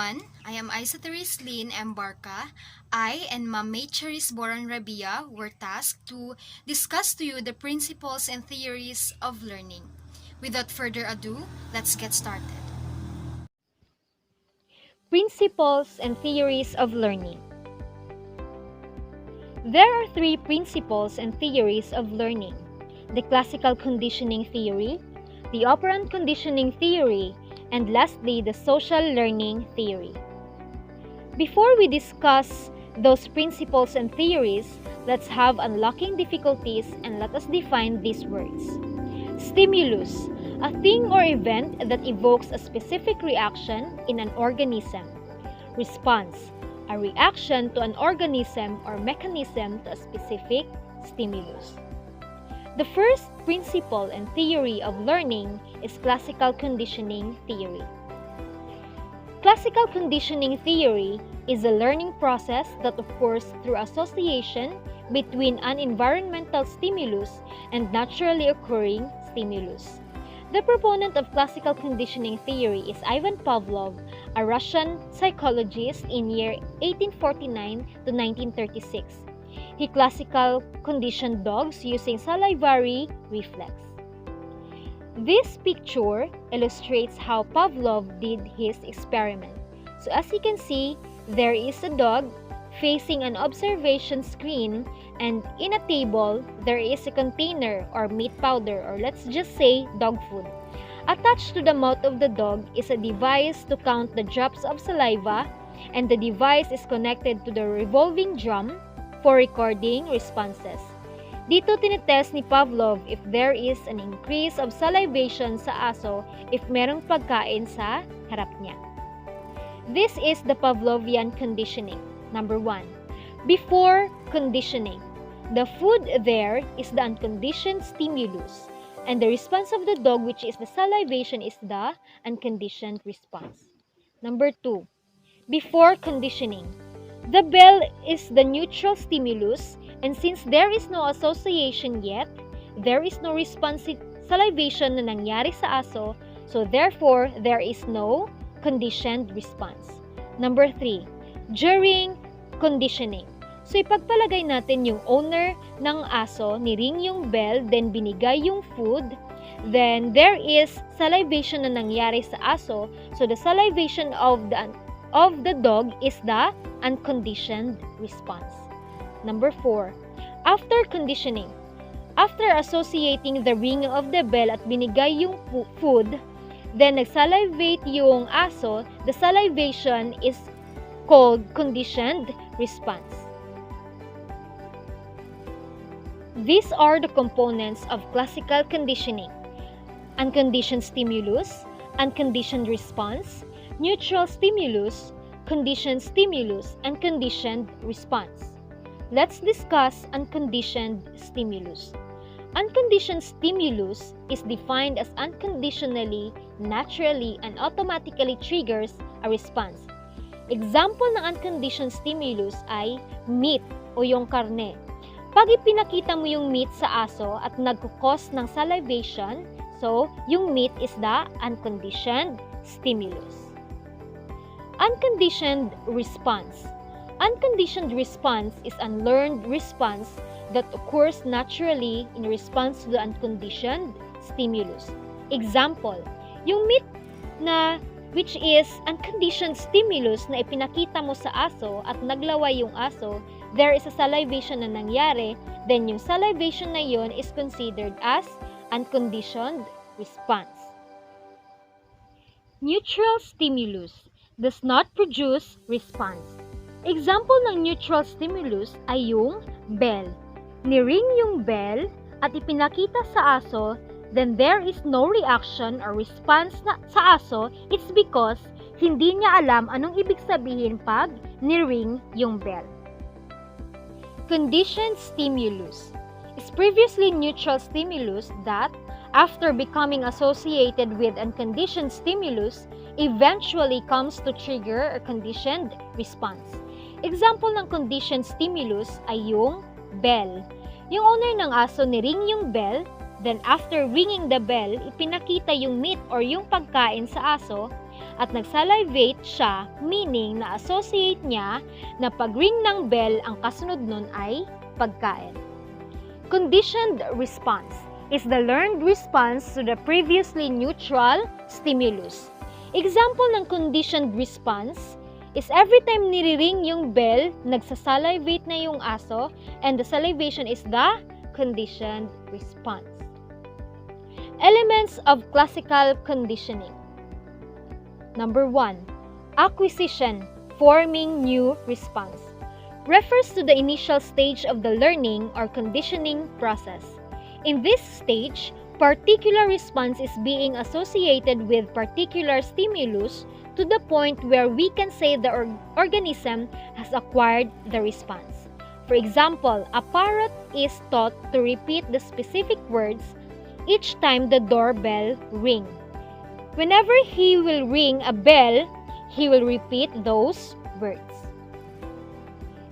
everyone. I am Isa Therese Lynn M. Barca. I and Ma'am May Charis Boran Rabia were tasked to discuss to you the principles and theories of learning. Without further ado, let's get started. Principles and theories of learning. There are three principles and theories of learning: the classical conditioning theory, the operant conditioning theory, and lastly, the social learning theory. Before we discuss those principles and theories, let's have unlocking difficulties and let us define these words. Stimulus, a thing or event that evokes a specific reaction in an organism. Response, a reaction to an organism or mechanism to a specific stimulus. The first principle and theory of learning is classical conditioning theory. Classical conditioning theory is a learning process that occurs through association between an environmental stimulus and naturally occurring stimulus. The proponent of classical conditioning theory is Ivan Pavlov, a Russian psychologist in year 1849 to 1936. He classical conditioned dogs using salivary reflex. This picture illustrates how Pavlov did his experiment. So as you can see, there is a dog facing an observation screen, and in a table, there is a container or meat powder, or let's just say dog food. Attached to the mouth of the dog is a device to count the drops of saliva, and the device is connected to the revolving drum for recording responses. Dito tinetest ni Pavlov if there is an increase of salivation sa aso if merong pagkain sa harap niya. This is the Pavlovian conditioning. Number 1. Before conditioning. The food there is the unconditioned stimulus, and the response of the dog, which is the salivation, is the unconditioned response. Number 2. Before conditioning. The bell is the neutral stimulus, and since there is no association yet, there is no responsive salivation na nangyari sa aso, so therefore, there is no conditioned response. Number 3. During conditioning. So ipagpalagay natin yung owner ng aso, niring yung bell, then binigay yung food, then there is salivation na nangyari sa aso, so the salivation of the dog is the unconditioned response. Number 4. After conditioning. After associating the ringing of the bell at binigay yung food, then nagsalivate yung aso, the salivation is called conditioned response. These are the components of classical conditioning: unconditioned stimulus, unconditioned response, neutral stimulus, conditioned stimulus, and conditioned response. Let's discuss unconditioned stimulus. Unconditioned stimulus is defined as unconditionally, naturally, and automatically triggers a response. Example ng unconditioned stimulus ay meat o yung karne. Pag ipinakita mo yung meat sa aso at nagkukos ng salivation, so yung meat is the unconditioned stimulus. Unconditioned response. Unconditioned response is unlearned response that occurs naturally in response to the unconditioned stimulus. Example, yung meat na which is unconditioned stimulus na ipinakita mo sa aso at naglaway yung aso, there is a salivation na nangyari, then yung salivation na yon is considered as unconditioned response. Neutral stimulus does not produce response. Example ng neutral stimulus ay yung bell. Niring yung bell at ipinakita sa aso, then there is no reaction or response sa aso. It's because hindi niya alam anong ibig sabihin pag niring yung bell. Conditioned stimulus is previously neutral stimulus that, after becoming associated with unconditioned stimulus, eventually comes to trigger a conditioned response. Example ng conditioned stimulus ay yung bell. Yung owner ng aso niring yung bell, then after ringing the bell, ipinakita yung meat or yung pagkain sa aso, at nagsalivate siya, meaning na-associate niya na pag-ring ng bell ang kasunod nun ay pagkain. Conditioned response is the learned response to the previously neutral stimulus. Example ng conditioned response is every time niriring yung bell, nagsasalivate na yung aso, and the salivation is the conditioned response. Elements of classical conditioning. Number 1. Acquisition, forming new response. Refers to the initial stage of the learning or conditioning process. In this stage, particular response is being associated with particular stimulus to the point where we can say the organism has acquired the response. For example, a parrot is taught to repeat the specific words each time the doorbell rings. Whenever he will ring a bell, he will repeat those words.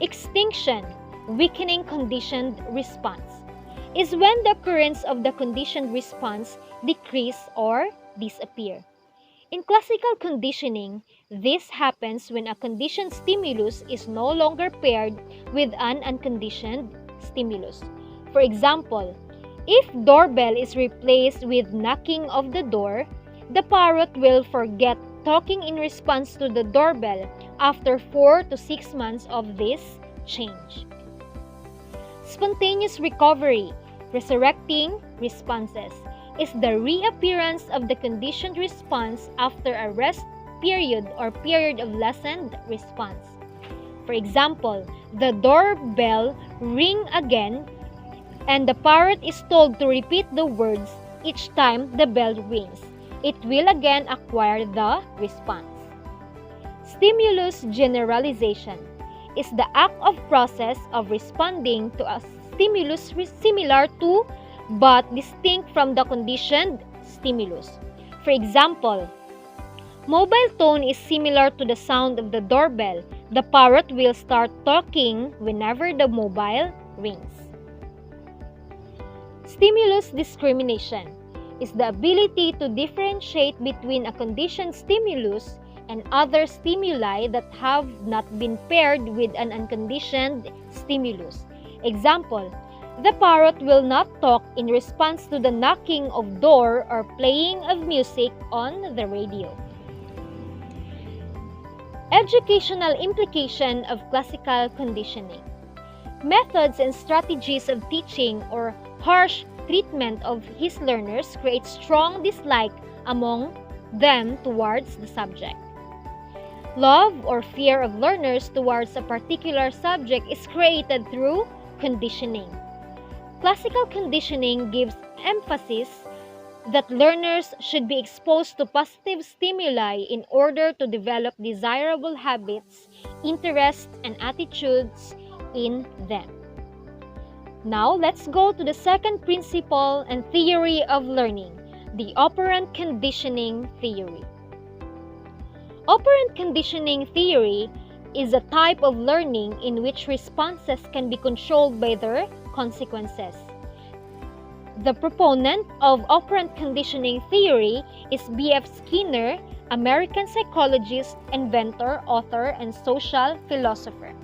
Extinction, weakening conditioned response, is when the occurrence of the conditioned response decrease or disappear. In classical conditioning, this happens when a conditioned stimulus is no longer paired with an unconditioned stimulus. For example, if doorbell is replaced with knocking of the door, the parrot will forget talking in response to the doorbell after 4 to 6 months of this change. Spontaneous recovery, resurrecting responses, is the reappearance of the conditioned response after a rest period or period of lessened response. For example, the doorbell ring again and the parrot is told to repeat the words each time the bell rings. It will again acquire the response. Stimulus generalization is the act of process of responding to a stimulus similar to but distinct from the conditioned stimulus. For example, mobile tone is similar to the sound of the doorbell. The parrot will start talking whenever the mobile rings. Stimulus discrimination is the ability to differentiate between a conditioned stimulus and other stimuli that have not been paired with an unconditioned stimulus. Example, the parrot will not talk in response to the knocking of door or playing of music on the radio. Educational implication of classical conditioning. Methods and strategies of teaching or harsh treatment of his learners create strong dislike among them towards the subject. Love or fear of learners towards a particular subject is created through conditioning. Classical conditioning gives emphasis that learners should be exposed to positive stimuli in order to develop desirable habits, interests, and attitudes in them. Now, let's go to the second principle and theory of learning, the operant conditioning theory. Operant conditioning theory is a type of learning in which responses can be controlled by their consequences. The proponent of operant conditioning theory is B.F. Skinner, American psychologist, inventor, author, and social philosopher.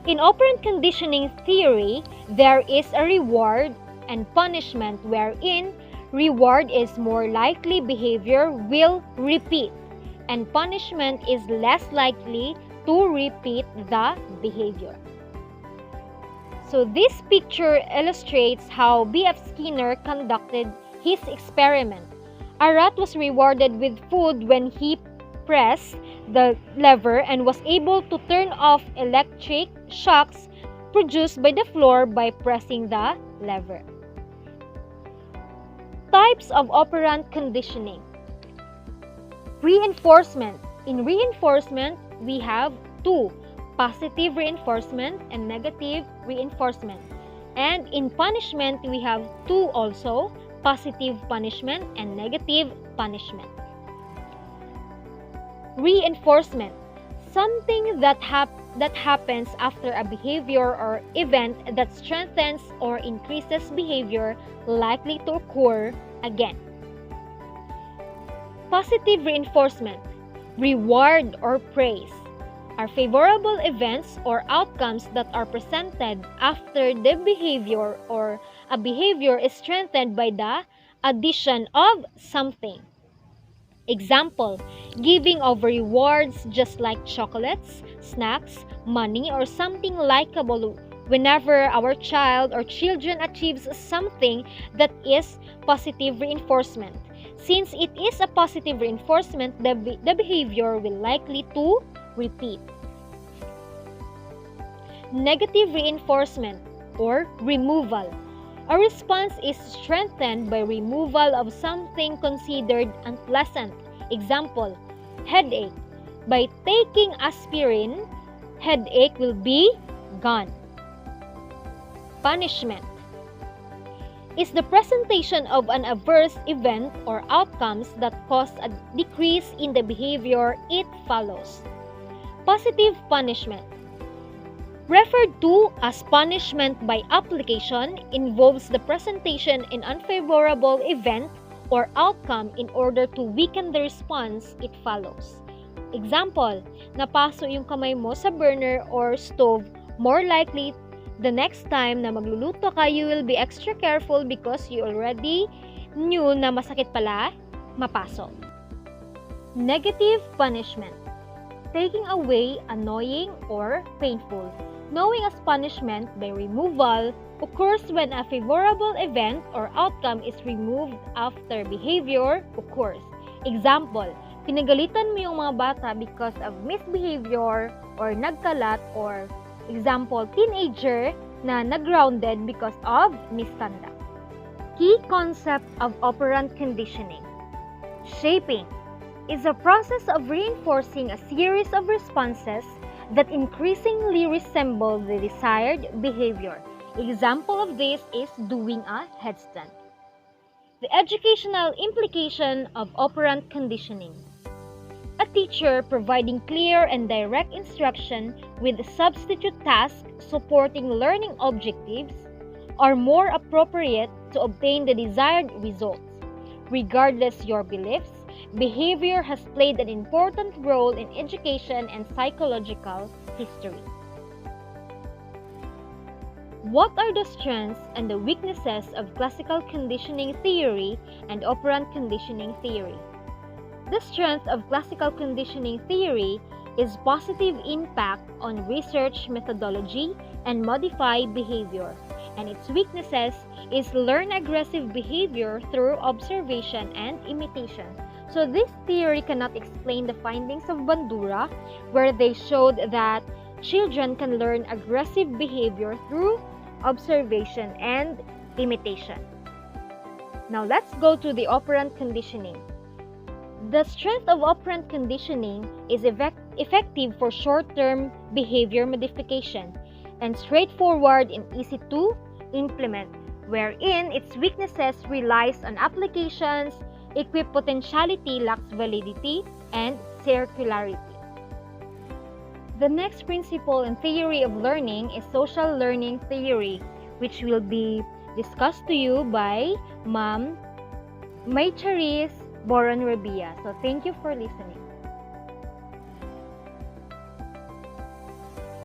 In operant conditioning theory, there is a reward and punishment wherein reward is more likely behavior will repeat and punishment is less likely to repeat the behavior. So this picture illustrates how B.F. Skinner conducted his experiment. A rat was rewarded with food when he pressed the lever and was able to turn off electric shocks produced by the floor by pressing the lever. Types of operant conditioning. Reinforcement. In reinforcement, we have two: positive reinforcement and negative reinforcement. And in punishment, we have two also: positive punishment and negative punishment. Reinforcement. Something that happens after a behavior or event that strengthens or increases behavior likely to occur again. Positive reinforcement, reward or praise, are favorable events or outcomes that are presented after the behavior or a behavior is strengthened by the addition of something. Example, giving of rewards just like chocolates, snacks, money, or something likable whenever our child or children achieves something that is positive reinforcement. Since it is a positive reinforcement, the behavior will likely to repeat. Negative reinforcement or removal. A response is strengthened by removal of something considered unpleasant. Example, headache. By taking aspirin, headache will be gone. Punishment is the presentation of an adverse event or outcomes that cause a decrease in the behavior it follows. Positive punishment, referred to as punishment by application, involves the presentation in unfavorable event or outcome in order to weaken the response it follows. Example, napaso yung kamay mo sa burner or stove, more likely the next time na magluluto ka, you will be extra careful because you already knew na masakit pala mapaso. Negative punishment, taking away annoying or painful. Knowing as punishment by removal occurs when a favorable event or outcome is removed after behavior occurs. Example, pinagalitan mo yung mga bata because of misbehavior or nagkalat, or example, teenager na nag-grounded because of misconduct. Key concept of operant conditioning. Shaping is a process of reinforcing a series of responses that increasingly resemble the desired behavior. Example of this is doing a headstand. The educational implication of operant conditioning. A teacher providing clear and direct instruction with substitute tasks supporting learning objectives are more appropriate to obtain the desired results. Regardless your beliefs, behavior has played an important role in education and psychological history. What are the strengths and the weaknesses of classical conditioning theory and operant conditioning theory? The strength of classical conditioning theory is positive impact on research methodology and modify behavior, and its weaknesses is learn aggressive behavior through observation and imitation. So this theory cannot explain the findings of Bandura, where they showed that children can learn aggressive behavior through observation and imitation. Now let's go to the operant conditioning. The strength of operant conditioning is effective for short-term behavior modification and straightforward and easy to implement, wherein its weaknesses relies on applications, equipotentiality lacks validity, and circularity. The next principle in theory of learning is social learning theory, which will be discussed to you by Ma'am May Charis Boron Rabia. So thank you for listening.